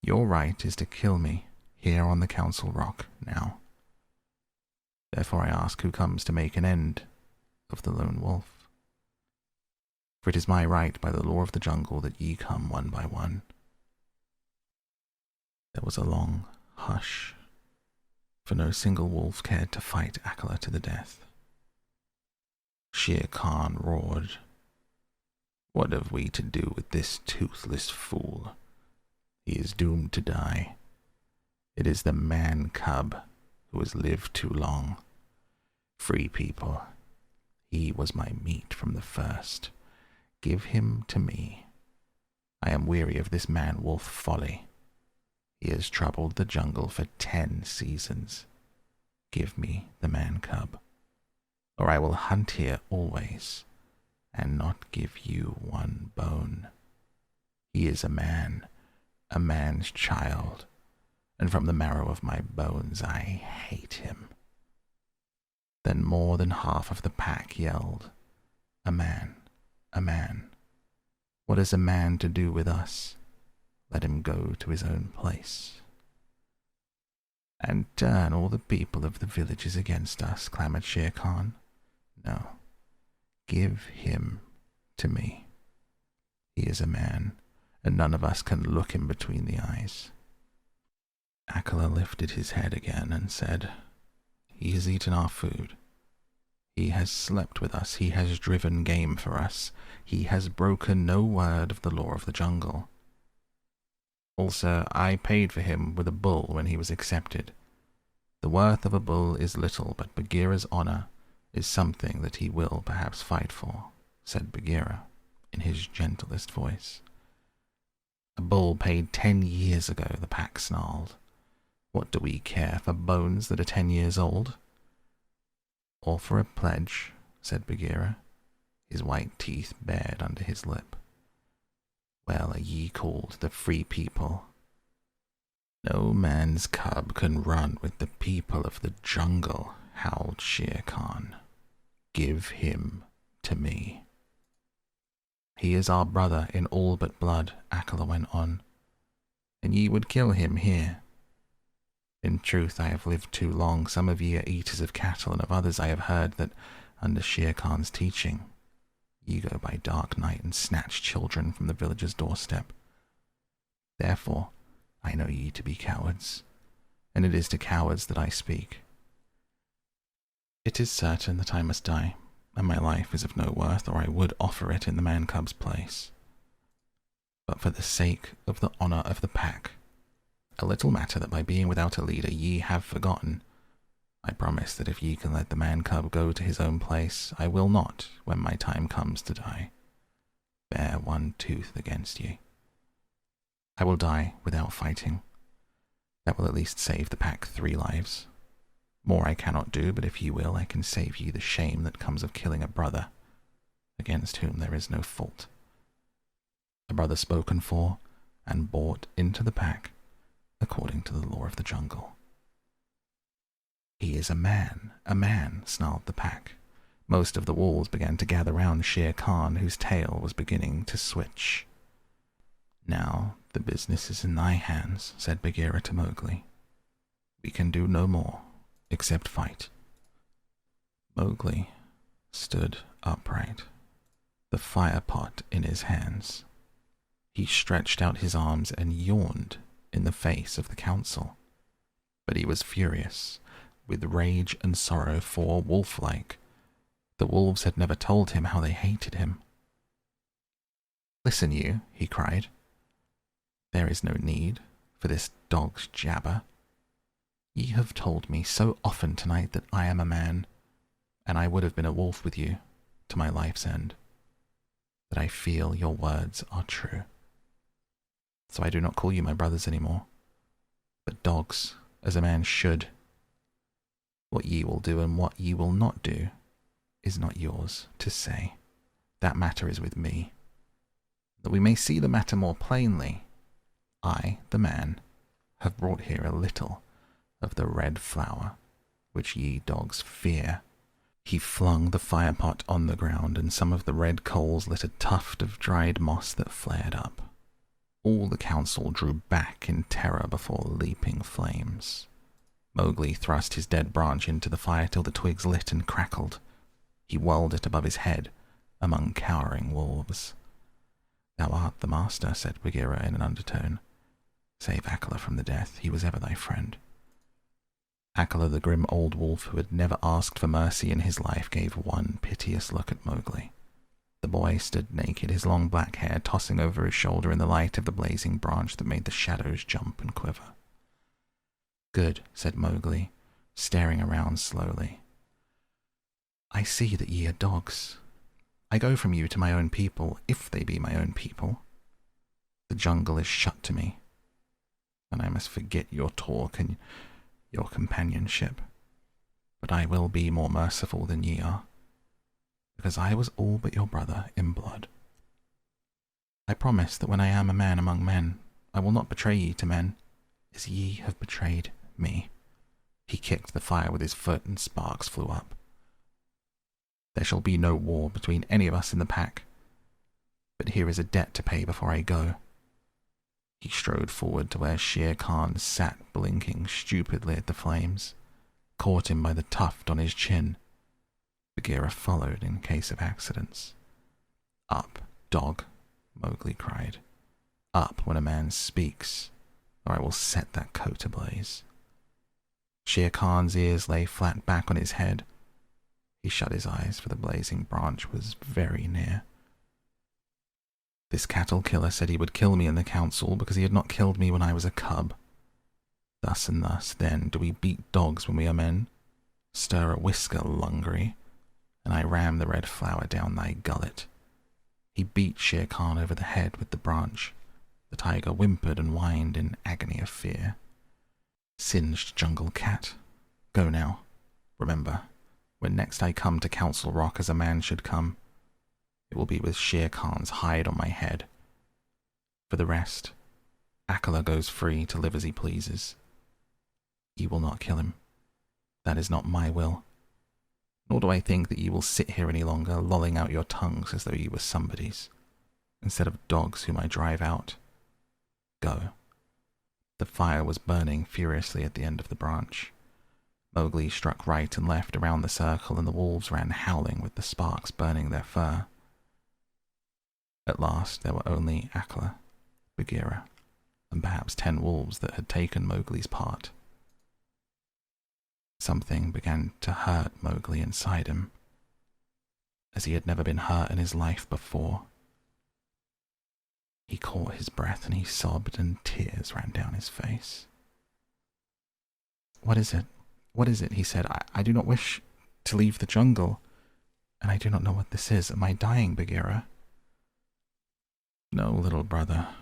Your right is to kill me here on the Council Rock now. Therefore I ask who comes to make an end of the lone wolf. For it is my right by the law of the jungle that ye come one by one." There was a long hush, for no single wolf cared to fight Akela to the death. Shere Khan roared, "What have we to do with this toothless fool? He is doomed to die. It is the man-cub who has lived too long. Free people, he was my meat from the first. Give him to me. I am weary of this man-wolf folly. He has troubled the jungle for 10 seasons. Give me the man-cub, or I will hunt here always, and not give you one bone. He is a man, a man's child, and from the marrow of my bones I hate him. Then more than half of the pack yelled, "A man, a man. What is a man to do with us? Let him go to his own place." "And turn all the people of the villages against us," clamored Shere Khan. "No, give him to me. He is a man, and none of us can look him between the eyes." Akela lifted his head again and said, "He has eaten our food. He has slept with us. He has driven game for us. He has broken no word of the law of the jungle. Also, I paid for him with a bull when he was accepted. The worth of a bull is little, but Bagheera's honor is something that he will perhaps fight for," said Bagheera in his gentlest voice. "A bull paid 10 years ago," the pack snarled. "What do we care for bones that are 10 years old?" "Or for a pledge," said Bagheera, his white teeth bared under his lip. "Well are ye called the Free People. No man's cub can run with the people of the jungle," howled Shere Khan. "Give him to me." "He is our brother in all but blood," Akela went on, "and ye would kill him here. In truth, I have lived too long. Some of ye are eaters of cattle, and of others I have heard that, under Shere Khan's teaching, ye go by dark night and snatch children from the village's doorstep. Therefore, I know ye to be cowards, and it is to cowards that I speak. It is certain that I must die, and my life is of no worth, or I would offer it in the man-cub's place. But for the sake of the honor of the pack, a little matter that by being without a leader ye have forgotten, I promise that if ye can let the man-cub go to his own place, I will not, when my time comes to die, bear one tooth against ye. I will die without fighting. That will at least save the pack 3 lives. More I cannot do, but if ye will, I can save ye the shame that comes of killing a brother, against whom there is no fault. A brother spoken for and brought into the pack, according to the law of the jungle." "He is a man, snarled the pack. Most of the wolves began to gather round Shere Khan, whose tail was beginning to switch. "Now the business is in thy hands," said Bagheera to Mowgli. "We can do no more, except fight." Mowgli stood upright, the fire pot in his hands. He stretched out his arms and yawned in the face of the council. But he was furious, with rage and sorrow, for, wolf-like, the wolves had never told him how they hated him. "Listen, you," he cried. "There is no need for this dog's jabber. Ye have told me so often tonight that I am a man, and I would have been a wolf with you to my life's end, that I feel your words are true. So I do not call you my brothers any more, but dogs, as a man should. What ye will do and what ye will not do is not yours to say. That matter is with me. That we may see the matter more plainly, I, the man, have brought here a little of the red flower, which ye dogs fear." He flung the firepot on the ground, and some of the red coals lit a tuft of dried moss that flared up. All the council drew back in terror before leaping flames. Mowgli thrust his dead branch into the fire till the twigs lit and crackled. He whirled it above his head among cowering wolves. "Thou art the master," said Bagheera in an undertone. "Save Akela from the death. He was ever thy friend." Akela, the grim old wolf who had never asked for mercy in his life, gave one piteous look at Mowgli. The boy stood naked, his long black hair tossing over his shoulder in the light of the blazing branch that made the shadows jump and quiver. "Good," said Mowgli, staring around slowly. "I see that ye are dogs. I go from you to my own people, if they be my own people. The jungle is shut to me. and I must forget your talk and your companionship. But I will be more merciful than ye are, because I was all but your brother in blood. I promise that when I am a man among men, I will not betray ye to men, as ye have betrayed me. He kicked the fire with his foot, and sparks flew up. There shall be no war between any of us in the pack, but here is a debt to pay before I go. He strode forward to where Shere Khan sat blinking stupidly at the flames, caught him by the tuft on his chin. Bagheera followed in case of accidents. Up, dog, Mowgli cried. Up when a man speaks, or I will set that coat ablaze. Shere Khan's ears lay flat back on his head. He shut his eyes, for the blazing branch was very near. This cattle killer said he would kill me in the council because he had not killed me when I was a cub. Thus and thus, then, do we beat dogs when we are men. Stir a whisker, Lungri, and I ram the red flower down thy gullet. He beat Shere Khan over the head with the branch. The tiger whimpered and whined in agony of fear. Singed jungle cat, go now. Remember, when next I come to Council Rock as a man should come, it will be with Shere Khan's hide on my head. For the rest, Akela goes free to live as he pleases. Ye will not kill him. That is not my will. Nor do I think that ye will sit here any longer, lolling out your tongues as though ye were somebody's, instead of dogs whom I drive out. Go. The fire was burning furiously at the end of the branch. Mowgli struck right and left around the circle, and the wolves ran howling with the sparks burning their fur. At last there were only Akela, Bagheera, and perhaps 10 wolves that had taken Mowgli's part. Something began to hurt Mowgli inside him, as he had never been hurt in his life before. He caught his breath and he sobbed, and tears ran down his face. "What is it? What is it?" he said. I do not wish to leave the jungle, and I do not know what this is. Am I dying, Bagheera?" "No, little brother.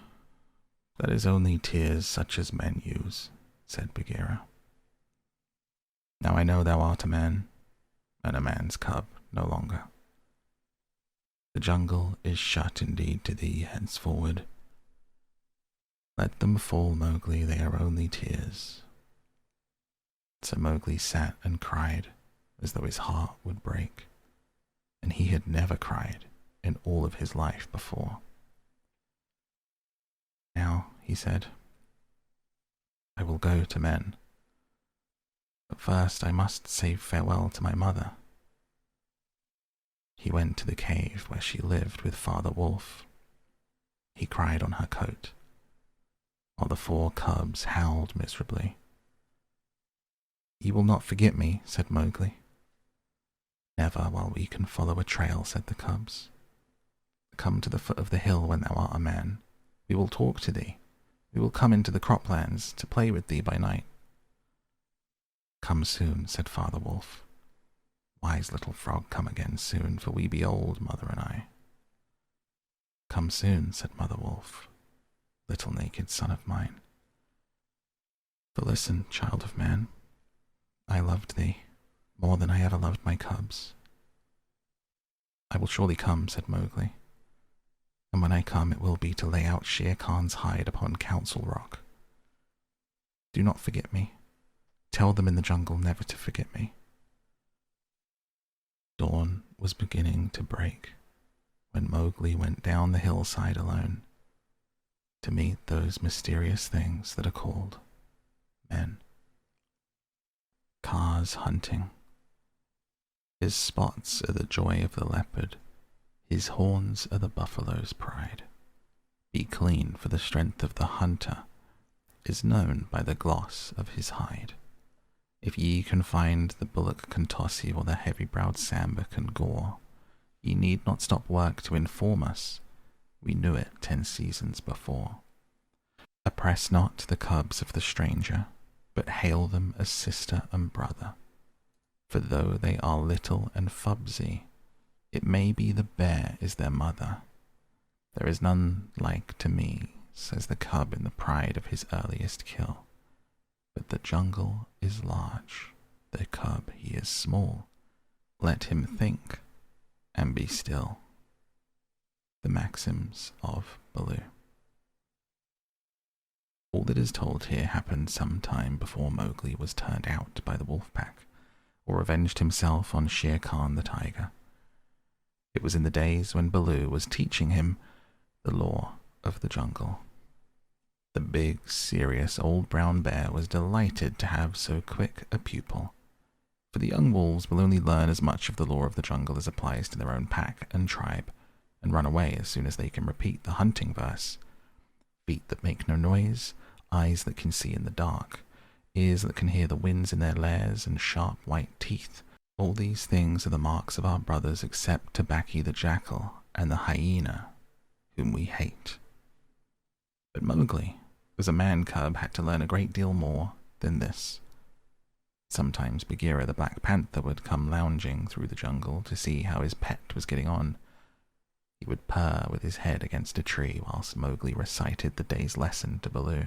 That is only tears such as men use," said Bagheera. "Now I know thou art a man, and a man's cub no longer. The jungle is shut indeed to thee henceforward. Let them fall, Mowgli, they are only tears." So Mowgli sat and cried as though his heart would break, and he had never cried in all of his life before. "Now," he said, "I will go to men. But first I must say farewell to my mother." He went to the cave where she lived with Father Wolf. He cried on her coat, while the 4 cubs howled miserably. "Ye will not forget me," said Mowgli. "Never while we can follow a trail," said the cubs. "Come to the foot of the hill when thou art a man. We will talk to thee. We will come into the croplands to play with thee by night." "Come soon," said Father Wolf. "Wise little frog, come again soon, for we be old, mother and I." "Come soon," said Mother Wolf, "little naked son of mine. For listen, child of man, I loved thee more than I ever loved my cubs." "I will surely come," said Mowgli. "And when I come it will be to lay out Shere Khan's hide upon Council Rock. Do not forget me. Tell them in the jungle never to forget me." Dawn was beginning to break when Mowgli went down the hillside alone to meet those mysterious things that are called men. Kaa's hunting. His spots are the joy of the leopard, his horns are the buffalo's pride. Be clean, for the strength of the hunter is known by the gloss of his hide. If ye can find the bullock can toss ye, or the heavy-browed samba can gore, ye need not stop work to inform us. We knew it 10 seasons before. Oppress not the cubs of the stranger, but hail them as sister and brother. For though they are little and fubsy, it may be the bear is their mother. There is none like to me says the cub in the pride of his earliest kill. But the jungle is large, the cub he is small. Let him think, and be still. The maxims of Baloo. All that is told here happened some time before Mowgli was turned out by the wolf pack, or avenged himself on Shere Khan the tiger. It was in the days when Baloo was teaching him the law of the jungle. The big, serious old brown bear was delighted to have so quick a pupil, for the young wolves will only learn as much of the law of the jungle as applies to their own pack and tribe, and run away as soon as they can repeat the hunting verse. Feet that make no noise, eyes that can see in the dark, ears that can hear the winds in their lairs, and sharp white teeth. All these things are the marks of our brothers except Tabaki the jackal and the hyena, whom we hate. But Mowgli, as a man-cub, had to learn a great deal more than this. Sometimes Bagheera the Black Panther would come lounging through the jungle to see how his pet was getting on. He would purr with his head against a tree whilst Mowgli recited the day's lesson to Baloo.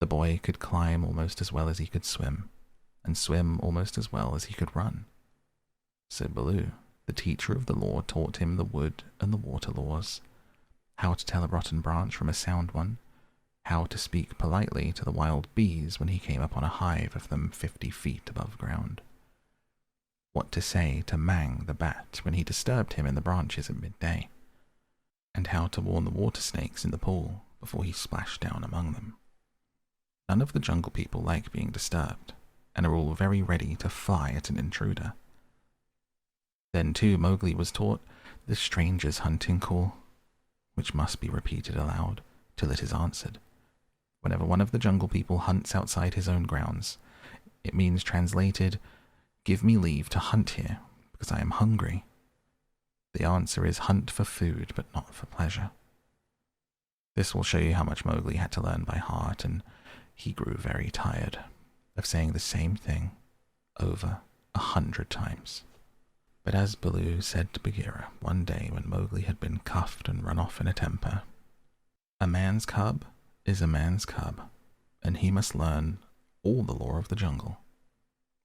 The boy could climb almost as well as he could swim, and swim almost as well as he could run. So Baloo, the teacher of the law, taught him the wood and the water laws, how to tell a rotten branch from a sound one, how to speak politely to the wild bees when he came upon a hive of them 50 feet above ground, what to say to Mang the bat when he disturbed him in the branches at midday, and how to warn the water snakes in the pool before he splashed down among them. None of the jungle people like being disturbed, and are all very ready to fly at an intruder. Then too Mowgli was taught the stranger's hunting call, which must be repeated aloud till it is answered. Whenever one of the jungle people hunts outside his own grounds, it means translated, "Give me leave to hunt here, because I am hungry." The answer is hunt for food, but not for pleasure. This will show you how much Mowgli had to learn by heart, and he grew very tired of saying the same thing over 100 times. But as Baloo said to Bagheera one day when Mowgli had been cuffed and run off in a temper, a man's cub is a man's cub, and he must learn all the law of the jungle.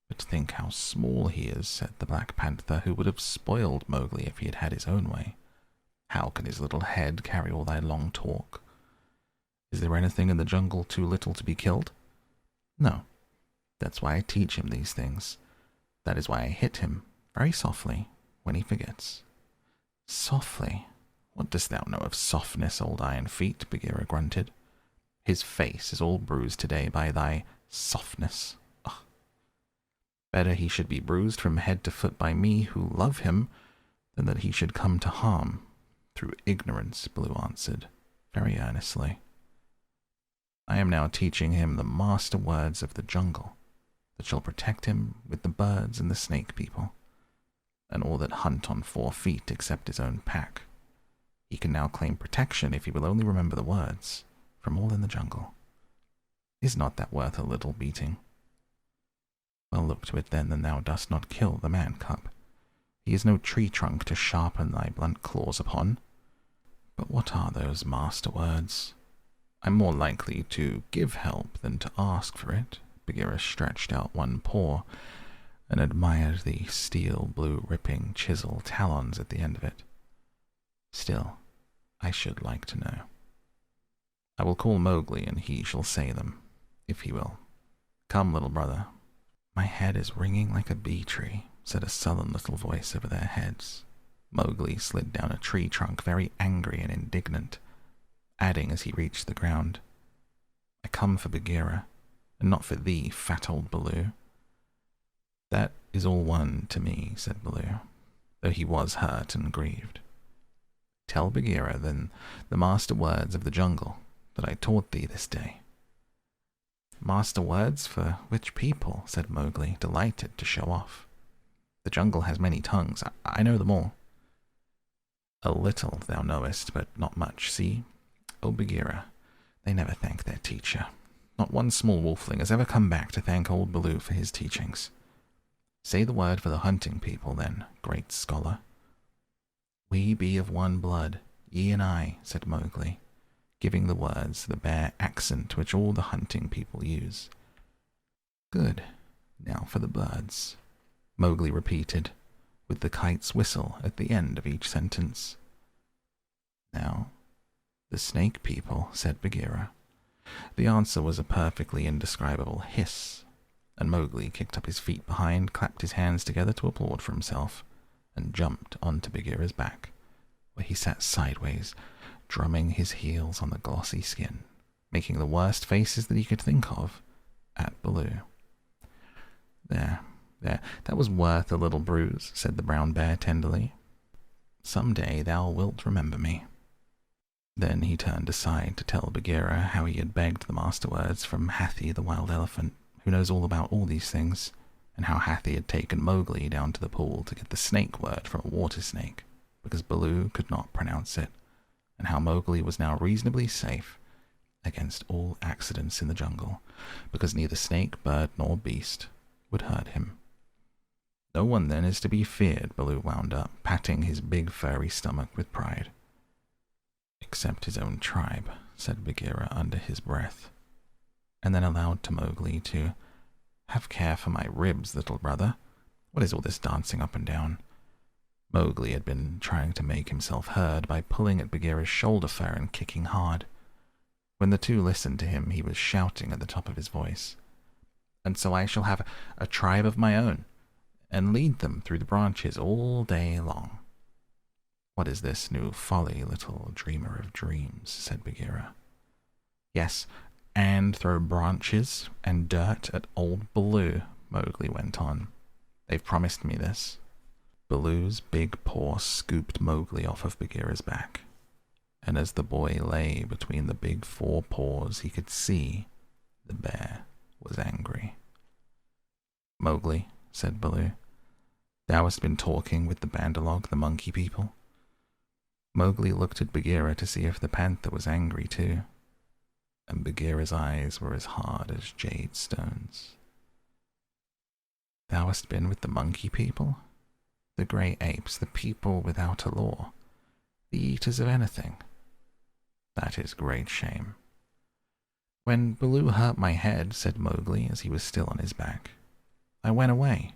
But think how small he is, said the Black Panther, who would have spoiled Mowgli if he had had his own way. How can his little head carry all thy long talk? Is there anything in the jungle too little to be killed? No. That's why I teach him these things. That is why I hit him, very softly, when he forgets. Softly? What dost thou know of softness, old iron feet? Bagheera grunted. His face is all bruised today by thy softness. Ugh. Better he should be bruised from head to foot by me who love him, than that he should come to harm through ignorance, Baloo answered, very earnestly. I am now teaching him the master words of the jungle that shall protect him with the birds and the snake people, and all that hunt on 4 feet except his own pack. He can now claim protection if he will only remember the words from all in the jungle. Is not that worth a little beating? Well, look to it then that thou dost not kill the man-cub. He is no tree trunk to sharpen thy blunt claws upon. But what are those master words? I'm more likely to give help than to ask for it. Bagheera stretched out one paw and admired the steel-blue ripping chisel talons at the end of it. Still, I should like to know. I will call Mowgli, and he shall say them, if he will. Come, little brother. My head is ringing like a bee tree, said a sullen little voice over their heads. Mowgli slid down a tree trunk, very angry and indignant, adding as he reached the ground, I come for Bagheera, and not for thee, fat old Baloo. That is all one to me, said Baloo, though he was hurt and grieved. Tell Bagheera, then, the master words of the jungle that I taught thee this day. Master words for which people? Said Mowgli, delighted to show off. The jungle has many tongues. I know them all. A little thou knowest, but not much. See, O Bagheera, they never thank their teacher. Not one small wolfling has ever come back to thank old Baloo for his teachings. Say the word for the hunting people, then, great scholar. We be of one blood, ye and I, said Mowgli. giving the words the bare accent which all the hunting people use. "Good. Now for the birds," Mowgli repeated, with the kite's whistle at the end of each sentence. "Now, the snake people," said Bagheera. The answer was a perfectly indescribable hiss, and Mowgli kicked up his feet behind, clapped his hands together to applaud for himself, and jumped onto Bagheera's back, where he sat sideways, drumming his heels on the glossy skin, making the worst faces that he could think of at Baloo. There, that was worth a little bruise," said the brown bear tenderly. "Some day thou wilt remember me." Then he turned aside to tell Bagheera how he had begged the master words from Hathi the wild elephant, who knows all about all these things, and how Hathi had taken Mowgli down to the pool to get the snake word from a water snake, because Baloo could not pronounce it, and how Mowgli was now reasonably safe against all accidents in the jungle, because neither snake, bird, nor beast would hurt him. "No one then is to be feared," Baloo wound up, patting his big furry stomach with pride. "Except his own tribe," said Bagheera under his breath, and then aloud to Mowgli to "Have care for my ribs, little brother. What is all this dancing up and down?" Mowgli had been trying to make himself heard by pulling at Bagheera's shoulder fur and kicking hard. When the two listened to him, he was shouting at the top of his voice. "And so I shall have a tribe of my own, and lead them through the branches all day long." "What is this new folly, little dreamer of dreams?" said Bagheera. "Yes, and throw branches and dirt at old Baloo," Mowgli went on. "They've promised me this." Baloo's big paw scooped Mowgli off of Bagheera's back, and as the boy lay between the big four paws, he could see the bear was angry. "Mowgli," said Baloo, "thou hast been talking with the Bandalog, the monkey people?" Mowgli looked at Bagheera to see if the panther was angry too, and Bagheera's eyes were as hard as jade stones. "Thou hast been with the monkey people? The grey apes, the people without a law, the eaters of anything? That is great shame." "When Baloo hurt my head," said Mowgli as he was still on his back, "I went away,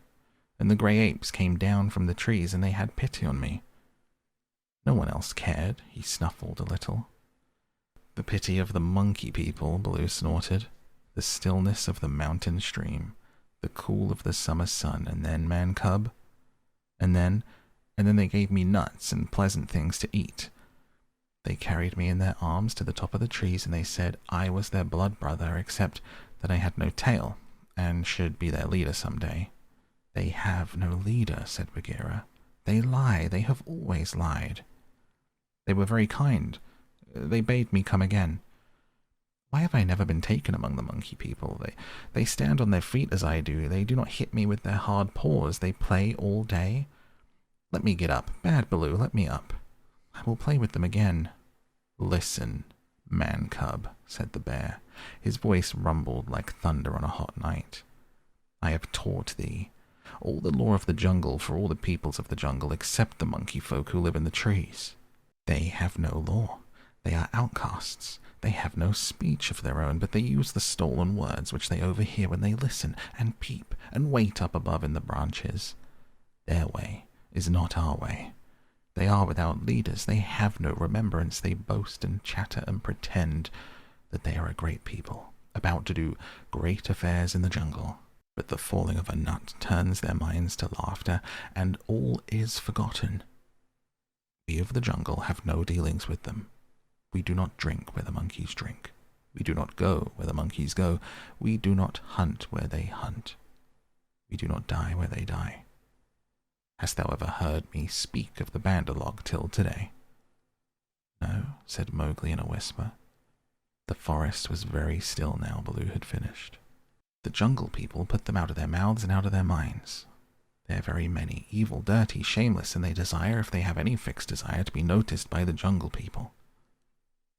and the grey apes came down from the trees, and they had pity on me. No one else cared." He snuffled a little. "The pity of the monkey people," Baloo snorted. "The stillness of the mountain stream, the cool of the summer sun, and then, man-cub? And then they gave me nuts and pleasant things to eat. They carried me in their arms to the top of the trees, and they said I was their blood brother, except that I had no tail, and should be their leader some day." "They have no leader," said Bagheera. "They lie. They have always lied." "They were very kind. They bade me come again. Why have I never been taken among the monkey people? They stand on their feet as I do. They do not hit me with their hard paws. They play all day. Let me get up. Bad Baloo, let me up. I will play with them again." "Listen, man-cub," said the bear. His voice rumbled like thunder on a hot night. "I have taught thee all the law of the jungle for all the peoples of the jungle except the monkey folk who live in the trees. They have no law. They are outcasts. They have no speech of their own, but they use the stolen words which they overhear when they listen and peep and wait up above in the branches. Their way is not our way. They are without leaders. They have no remembrance. They boast and chatter and pretend that they are a great people, about to do great affairs in the jungle. But the falling of a nut turns their minds to laughter, and all is forgotten. We of the jungle have no dealings with them. We do not drink where the monkeys drink. We do not go where the monkeys go. We do not hunt where they hunt. We do not die where they die. Hast thou ever heard me speak of the Bandalog till today?" "No," said Mowgli in a whisper. The forest was very still now Baloo had finished. "The jungle people put them out of their mouths and out of their minds. They are very many, evil, dirty, shameless, and they desire, if they have any fixed desire, to be noticed by the jungle people.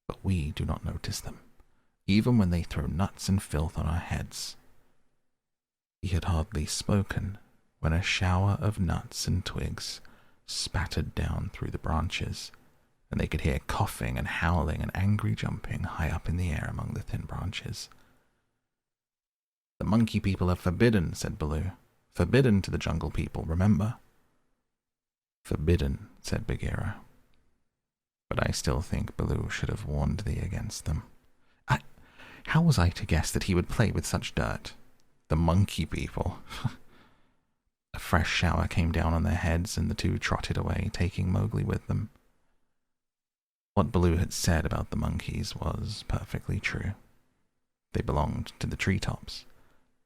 But we do not notice them, even when they throw nuts and filth on our heads." He had hardly spoken when a shower of nuts and twigs spattered down through the branches and they could hear coughing and howling and angry jumping high up in the air among the thin branches. "The monkey people are forbidden," said Baloo. "Forbidden to the jungle people, remember?" "Forbidden," said Bagheera. "But I still think Baloo should have warned thee against them." How was I to guess that he would play with such dirt? The monkey people. A fresh shower came down on their heads, and the two trotted away, taking Mowgli with them. What Baloo had said about the monkeys was perfectly true. They belonged to the treetops,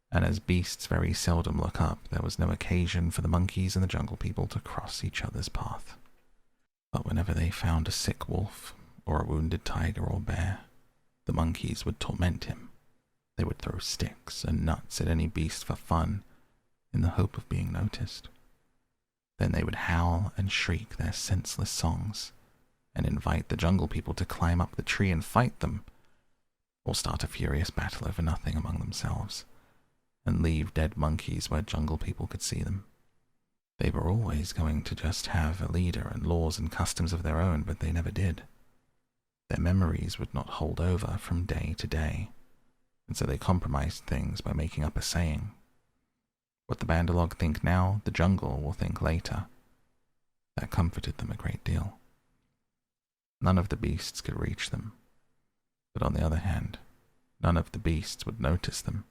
and as beasts very seldom look up, there was no occasion for the monkeys and the jungle people to cross each other's path. But whenever they found a sick wolf, or a wounded tiger or bear, the monkeys would torment him. They would throw sticks and nuts at any beast for fun, in the hope of being noticed. Then they would howl and shriek their senseless songs, and invite the jungle people to climb up the tree and fight them, or start a furious battle over nothing among themselves, and leave dead monkeys where jungle people could see them. They were always going to just have a leader and laws and customs of their own, but they never did. Their memories would not hold over from day to day, and so they compromised things by making up a saying. What the Bandalog think now, the jungle will think later. That comforted them a great deal. None of the beasts could reach them, but on the other hand, none of the beasts would notice them,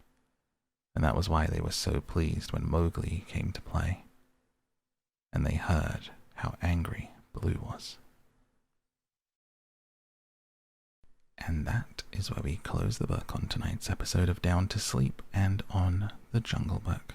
and that was why they were so pleased when Mowgli came to play. And they heard how angry Baloo was. And that is where we close the book on tonight's episode of Down to Sleep and on the Jungle Book.